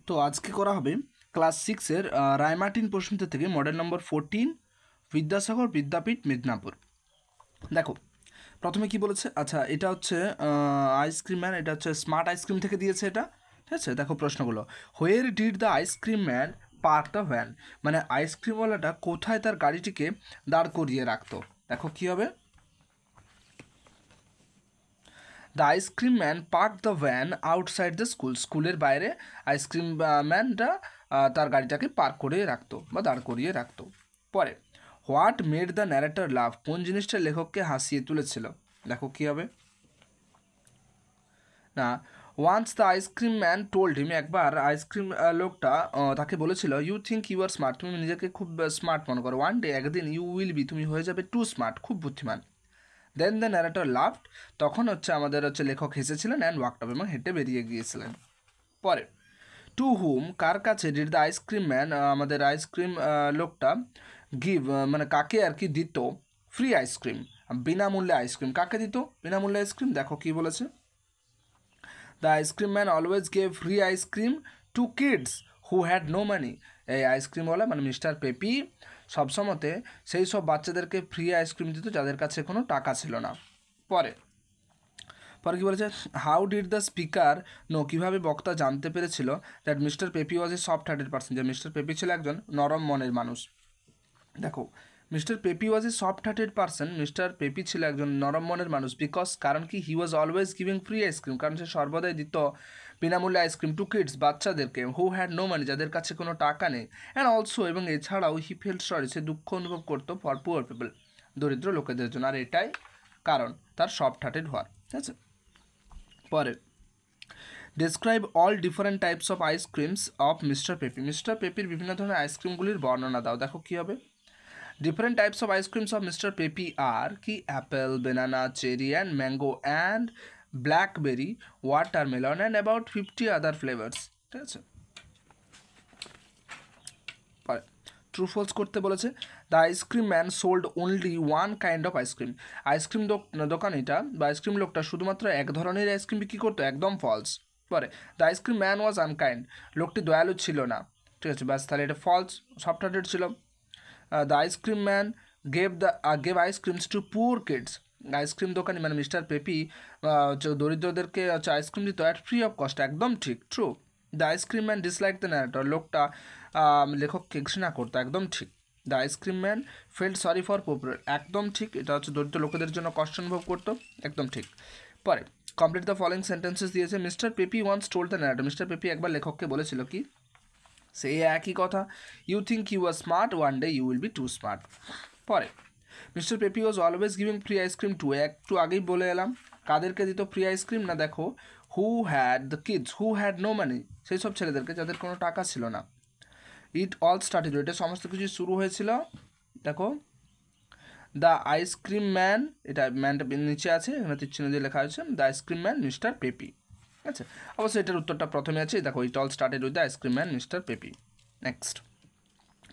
তো আজকে করা হবে ক্লাস 6-এর রায়মার্টিন প্রশ্নতে থেকে মডেল নম্বর 14 বিদ্যাসাগর বিদ্যাপীঠ মেদিনীপুর। দেখো প্রথমে কি বলেছে, আচ্ছা এটা হচ্ছে আইসক্রিম ম্যান, এটা হচ্ছে স্মার্ট আইসক্রিম থেকে দিয়েছে এটা, ঠিক আছে। দেখো প্রশ্নগুলো, where did the ice cream man park the van, মানে আইসক্রিমওয়ালাটা কোথায় তার গাড়িটিকে দাঁড় করিয়ে রাখতো। দেখো কি হবে, the ice cream man park the van outside the school, স্কুলের বাইরে আইসক্রিম ম্যানটা তার গাড়িটাকে পার্ক করে রাখতো বা দাঁড় করিয়ে রাখতো। পরে what made the narrator laugh, কোন জিনিসটা লেখককে হাসিয়ে তুলেছিল। দেখো কী হবে না, once the ice cream man told him, একবার আইসক্রিম লোকটা তাকে বলেছিল you think you are smart, তুমি নিজেকে খুব স্মার্ট মনে করো, ওয়ান ডে একদিন ইউ উইল বি, তুমি হয়ে যাবে টু স্মার্ট, খুব বুদ্ধিমান। দেন দ্য ন্যারেটর লাভড, তখন হচ্ছে আমাদের হচ্ছে লেখক হেসেছিলেন অ্যান্ড ওয়াকড আপ, এবং হেঁটে বেরিয়ে গিয়েছিলেন। পরে টু হুম, কার কাছে ডিড দ্য আইসক্রিম ম্যান, আমাদের আইসক্রিম লোকটা গিভ, মানে কাকে আর কি দিত ফ্রি আইসক্রিম, বিনামূল্যে আইসক্রিম, কাকে দিত বিনামূল্যে আইসক্রিম। দেখো কি বলেছে, the ice cream man always gave free ice cream to kids who had no money, এই আইসক্রিমওয়ালা মানে মিস্টার পেপি সবসময়তে সেই সব বাচ্চাদেরকে ফ্রি আইসক্রিম দিত যাদের কাছে কোনো টাকা ছিল না। পরে পরে কী বলেছে, how did the speaker know, কীভাবে বক্তা জানতে পেরেছিল that mister Peppy was a soft hearted person, যে মিস্টার পেপি ছিল একজন নরম মনের মানুষ। দেখো mister Peppy was a soft hearted person, mister Peppy ছিল একজন নরম মনের মানুষ, বিকজ কারণ কি he was always giving free ice cream, কারণ সে সর্বদাই দিত বিনামূল্যে আইসক্রিম টু কিডস বাচ্চাদেরকে, হু হ্যাড নো মানি যাদের কাছে কোনো টাকা নেই, অ্যান্ড অলসো এবং এছাড়াও হি ফিল্ড সরি, সে দুঃখ অনুভব করতো ফর পুয়ার পিপল, দরিদ্র লোকেদের জন্য, আর এটাই কারণ তার সফট হার্টেড হওয়ার, ঠিক আছে। পরে describe all different types of ice creams of mister Peppy, mister পেপির বিভিন্ন ধরনের আইসক্রিমগুলির বর্ণনা দাও। দেখো কী হবে, different types of ice creams of mister Peppy আর কি, apple, banana, cherry and mango and blackberry, watermelon and about 50 other flavours, ঠিক আছে। ট্রু ফলস করতে বলেছে, the ice cream man sold only one kind of ice cream, ice cream দোকানিটা বা ice cream লোকটা শুধুমাত্র এক ধরনের আইসক্রিম বিক্রি করতো, একদম ফলস। পরে the ice cream man was unkind, লোকটি দয়ালু ছিল না, ঠিক আছে, ব্যাস তাহলে এটা ফলস, সফট হার্টেড ছিল। The ice cream man gave ice creams to poor kids, ice cream দোকানি মানে মিস্টার পেপি দরিদ্রদেরকে হচ্ছে আইসক্রিম দিত অ্যাট ফ্রি অফ কস্ট, একদম ঠিক, true. The ice cream man dislike the narrator, লোকটা লেখককে ঘৃণা করতো, একদম ঠিক। The ice cream man felt sorry for poor, একদম ঠিক, এটা হচ্ছে দরিদ্র লোকেদের জন্য কষ্ট অনুভব করতো, একদম ঠিক। পরে কমপ্লিট দ্য ফলোইং সেন্টেন্সেস দিয়েছে, mister Peppy once told the narrator, mister Peppy একবার লেখককে বলেছিল কি, সেই একই কথা, you think you are smart, one day you will be too smart. পরে mister Peppy was always giving free ice cream to, একটু আগেই বলে এলাম কাদেরকে দিত ফ্রি আইসক্রিম, না দেখো who had the kids who had no money, সেই সব ছেলেদেরকে যাদের কোনো টাকা ছিল না। ইট অল স্টার্টেড, এটা সমস্ত কিছু শুরু হয়েছিল, দেখো দ্য আইসক্রিম ম্যান, এটা ম্যানটা নিচে আছে, এখানে তীরচিহ্ন দিয়ে লেখা হয়েছে the ice cream man mister peppy, আচ্ছা অবশ্যই এটার উত্তরটা প্রথমে আছে, দেখো it all started with the ice cream man mister peppy. Next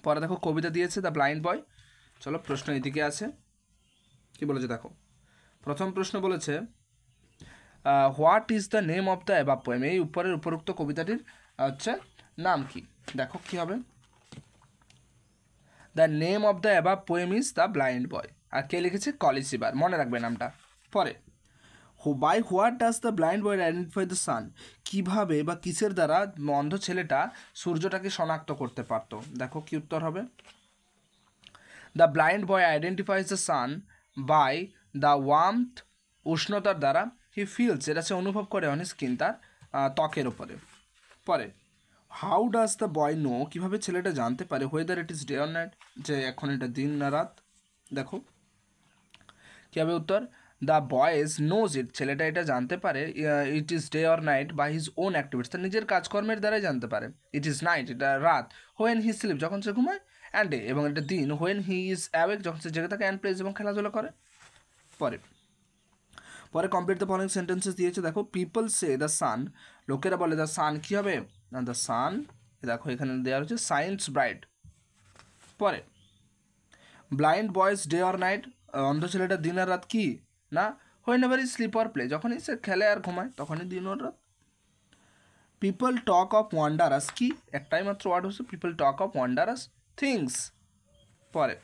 পরে দেখো কবিতা দিয়েছে দ্য ব্লাইন্ড বয়, চলো প্রশ্ন এদিকে আছে, কি বলেছে দেখো। প্রথম প্রশ্ন বলেছে what is the name of the above poem, এই উপরের উপরোক্ত কবিতাটির হচ্ছে নাম কি। দেখো কি হবে, the name of the above poem is the blind boy, আর কে লিখেছে কলিসিবার, মনে রাখবে নামটা। পরে by what does the blind boy identify the sun, কীভাবে বা কিসের দ্বারা অন্ধ ছেলেটা সূর্যটাকে শনাক্ত করতে পারত। দেখো কি উত্তর হবে, the blind boy identifies the sun by the warmth, উষ্ণতার দ্বারা, হি ফিলস, যেটা সে অনুভব করে অন স্কিন, তার ত্বকের ওপরে। পরে how does the boy know, কীভাবে ছেলেটা জানতে পারে whether it is day or night, যে এখন এটা দিন না রাত। দেখো কী হবে উত্তর, দ্য বয়েজ নোজ ইট, ছেলেটা এটা জানতে পারে ইট is day or night bye his own activities, তার নিজের কাজকর্মের দ্বারাই জানতে পারে। ইট ইজ নাইট, এটা রাত, হোয়েন হি স্লিপ, যখন সে ঘুমায়, অ্যান্ড ডে, এবং এটা দিন, হোয়েন হি ইজ অ্যাওয়েক, যখন সে জেগে থাকে, অ্যান্ড প্লেস, এবং খেলাধুলা করে। পরে পরে কমপ্লিট দ্য ফলোইং সেন্টেন্সেস দিয়েছে, দেখো পিপল সে দ্য সান, লোকেরা বলে দ্য সান কী হবে না, দ্য সান, দেখো এখানে দেওয়া হচ্ছে সায়েন্স ব্রাইট। পরে blind boys day or night, অন্ধ ছেলেটা দিন আর রাত কি না, when ever is slip or play, যখনই সে খেলে আর ঘুমায় তখনই দিন ওর রাত। পিপল টক অফ ওয়ান্ডারাস কি একটাই মাত্র ওয়ার্ড হচ্ছে পিপল টক অফ ওয়ান্ডারাস থিংস। পরে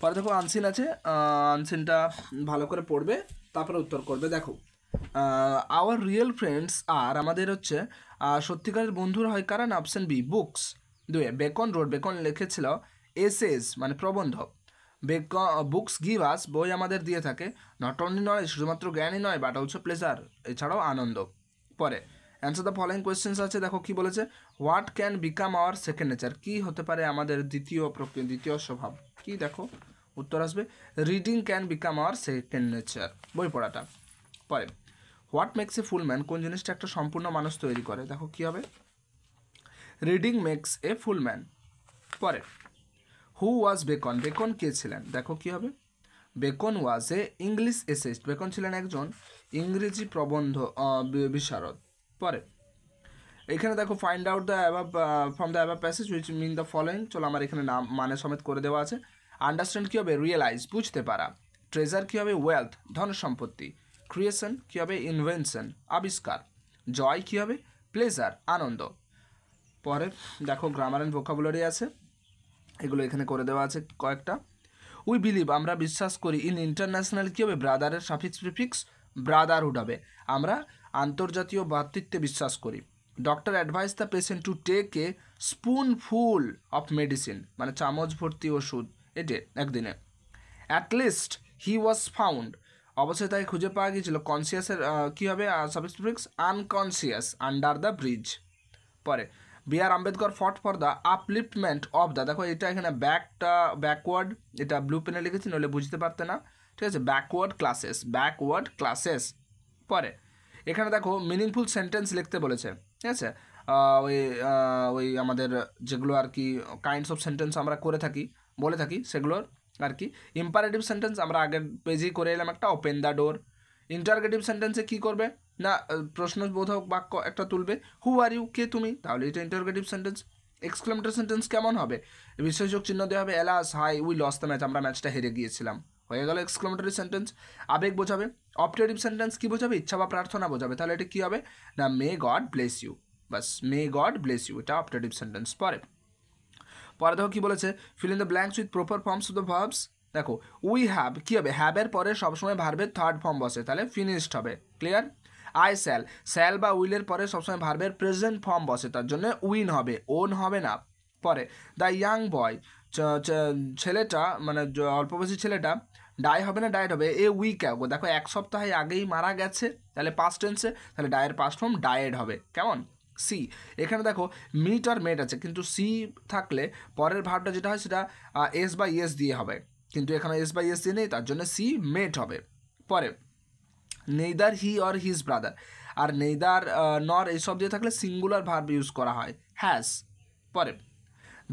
পরে দেখো আনসিন আছে, আনসিনটা ভালো করে পড়বে তারপরে উত্তর করবে। দেখো আওয়ার রিয়েল ফ্রেন্ডস আর আমাদের হচ্ছে সত্যিকারের বন্ধুরা হয় কারা না, অপশন বি বুকস। দুয়ে বেকন রোড, বেকন লিখেছিল এসেস মানে প্রবন্ধ। বুকস গিভ আস বই আমাদের দিয়ে থাকে, নট অনলি নয় শুধুমাত্র জ্ঞানই নয় বাট অলসো প্লেজার এছাড়াও আনন্দ। পরে অ্যান্সার দ্য ফলোয়িং কোয়েশ্চেন্স আছে, দেখো কি বলেছে, what can become our second nature, কী হতে পারে আমাদের দ্বিতীয় স্বভাব কি, দেখো উত্তর আসবে reading can become our second nature, বই পড়াটা। পরে what makes a full man, কোন জিনিসটা একটা সম্পূর্ণ মানুষ তৈরি করে, দেখো কী হবে reading makes a full man. পরে হু ওয়াজ বেকন, বেকন কে ছিলেন, দেখো কী হবে Bacon was a English essayist, Bacon ছিলেন একজন ইংরেজি প্রবন্ধ বিশারদ। পরে এখানে দেখো find out the above from the above passage which mean the following, চলো আমার এখানে নাম মানে সমেত করে দেওয়া আছে। আন্ডারস্ট্যান্ড কী হবে রিয়েলাইজ বুঝতে পারা, ট্রেজার কী হবে ওয়েলথ ধন সম্পত্তি, ক্রিয়েশন কী হবে ইনভেনশন আবিষ্কার, জয় কী হবে প্লেজার আনন্দ। পরে দেখো গ্রামার অ্যান্ড ভোকাবুলারি আছে, এগুলো এখানে করে দেওয়া আছে কয়েকটা। উই বিলিভ আমরা বিশ্বাস করি, ইন ইন্টারন্যাশনাল কী হবে ব্রাদারের সাফিক্স প্রিফিক্স ব্রাদারহুড হবে, আমরা আন্তর্জাতীয় ভ্রাতৃত্বে বিশ্বাস করি। Doctor advise the patient to take a spoonful of medicine মানে চামচ ভর্তি ওষুধ এটে একদিনে। অ্যাটলিস্ট হি ওয়াজ ফাউন্ড অবশ্যই তাকে খুঁজে পাওয়া গিয়েছিল, কনসিয়াসের কী হবে suffix prefix unconscious under the bridge. পরে B R Ambedkar fought for the upliftment of the, দেখো এটা এখানে ব্যাকওয়ার্ড, এটা ব্লু পেনে লিখেছি নইলে বুঝতে পারতে না, ঠিক আছে ব্যাকওয়ার্ড ক্লাসেস। পরে এখানে দেখো মিনিংফুল সেন্টেন্স লিখতে বলেছে, ঠিক আছে ওই আমাদের যেগুলো আর কি কাইন্ডস অফ সেন্টেন্স আমরা করে থাকি বলে থাকি সেগুলোর আর কি। ইম্পারেটিভ সেন্টেন্স আমরা আগের পেজেই করে এলাম একটা, ওপেন দ্য ডোর। ইন্টারগেটিভ সেন্টেন্সে কী করবে না প্রশ্নবোধক বাক্য একটা তুলবে, হু আর ইউ কে তুমি, তাহলে এটা ইন্টারগেটিভ সেন্টেন্স। এক্সক্লেমেটরি সেন্টেন্স কেমন হবে, বিশেষক চিহ্ন দেওয়া হবে, এলাস হাই উই লস দ্য ম্যাচ, আমরা ম্যাচটা হেরে গিয়েছিলাম, হয়ে গেল এক্সক্লেমেটরি সেন্টেন্স। আবেগ বোঝাবে, অপটেটিভ সেন্টেন্স কী বোঝাবে ইচ্ছা বা প্রার্থনা বোঝাবে, তাহলে এটা কী হবে না মে গড ব্লেস ইউ, বাস মে গড ব্লেস ইউ, এটা অপটেটিভ সেন্টেন্স। পরে দেখো কী বলেছে, fill in the blanks with proper forms of the verbs. দেখো উই হ্যাভ কী হবে হ্যাবের পরে সবসময় ভার্বের থার্ড ফর্ম বসে, তাহলে ফিনিশড হবে, ক্লিয়ার। আই স্যাল বা উইলের পরে সবসময় ভার্বের প্রেজেন্ট ফর্ম বসে, তার জন্য উইন হবে ওন হবে না। পরে দ্য ইয়াং বয় ছেলেটা মানে অল্প বয়সী ছেলেটা ডাই হবে না ডায়েট হবে, এ উইক অ্যাগো, দেখো এক সপ্তাহে আগেই মারা গেছে, তাহলে পাস্ট টেন্সে, তাহলে ডায়ের পাস্ট ফর্ম ডায়েড হবে, কেমন। সি এখানে দেখো মিট আর মেট আছে, কিন্তু সি থাকলে পরের ভার্বটা যেটা হয় সেটা এস বা ইয়েস দিয়ে হবে, কিন্তু এখানে এস বা ইয়েস দিয়ে নেই, তার জন্য সি মেট হবে। পরে neither he or his brother, আর নেইদার নর এইসব দিয়ে থাকলে সিঙ্গুলার ভার্ব ইউজ করা হয় হ্যাজ। পরে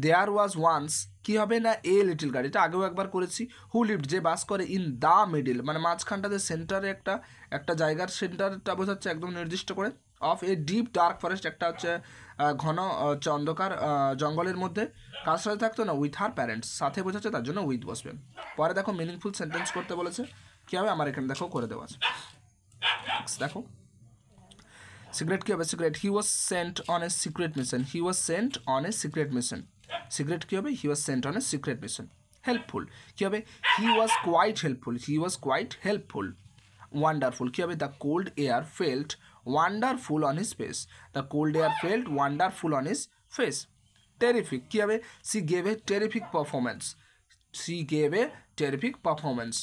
দেয়ার ওয়াজ ওয়ান্স কী হবে না এ লিটিল গার্ল, এটা আগেও একবার করেছি। হু লিভড যে বাস করে, ইন দ্য মিডিল মানে মাঝখানটাতে সেন্টারে একটা জায়গার সেন্টারটা বোঝাচ্ছে একদম নির্দিষ্ট করে, of a deep dark forest একটা হচ্ছে ঘন অন্ধকার জঙ্গলের মধ্যে, কার সাথে থাকতো না উইথ হার প্যারেন্টস, সাথে বোঝাচ্ছে তার জন্য উইথ বসবে। পরে দেখো মিনিংফুল সেন্টেন্স করতে বলেছে, কী হবে আমার এখানে দেখো করে দেওয়া আছে, দেখো সিক্রেট কী হবে secret, he was sent on a secret mission, he was sent on a secret mission, secret কী হবে he was sent on a secret mission. Helpful কী হবে he was quite helpful. Wonderful কী হবে the cold air felt wonderful on his face, the cold air felt wonderful on his face. Terrific কী হবে she gave a terrific performance,